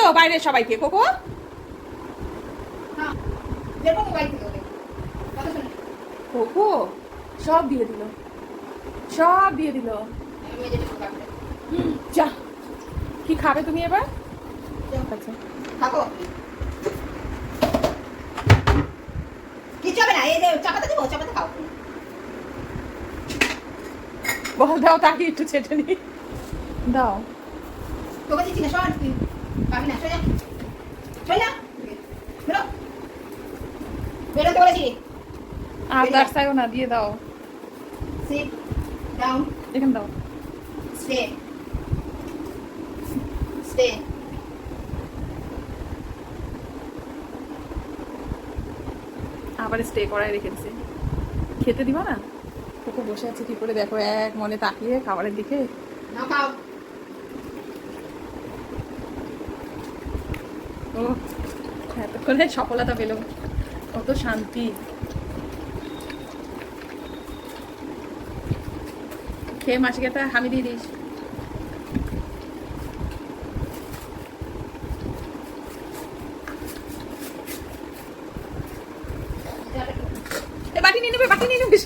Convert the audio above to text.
তো বাইরে সবাইকে কোকো। কোকো সব দিয়ে দিল, সব দিয়ে দিল। যা, কি খাবে তুমি এবার? আচ্ছা খাবো কিছু হবে না, এই যে চাপাতে দিব, চাপাতে খাও। বল দাও তাকে একটু ছেটে নি দাও। তোকে দিচ্ছি না, সর তুই পাবি না, সোজা সোজা বেরো, বেরোতে বলেছি। আর দাঁড় চাইও না, দিয়ে দাও। সিট ডাউন, এখানে দাও। Stay stay. আবার স্টে করায় রেখে দিছে, খেতে দিবা না? কোকো বসে আছে কি করে দেখো, এক মনে তাকিয়ে খাবারের দিকে। নাও খাও। ও এতক্ষণে সফলতা পেল, কত শান্তি। খেয়ে মাসিকে একটা হামি দিয়ে দিস। বাটি নিয়ে নেবে, বাটি নিয়ে নেবে।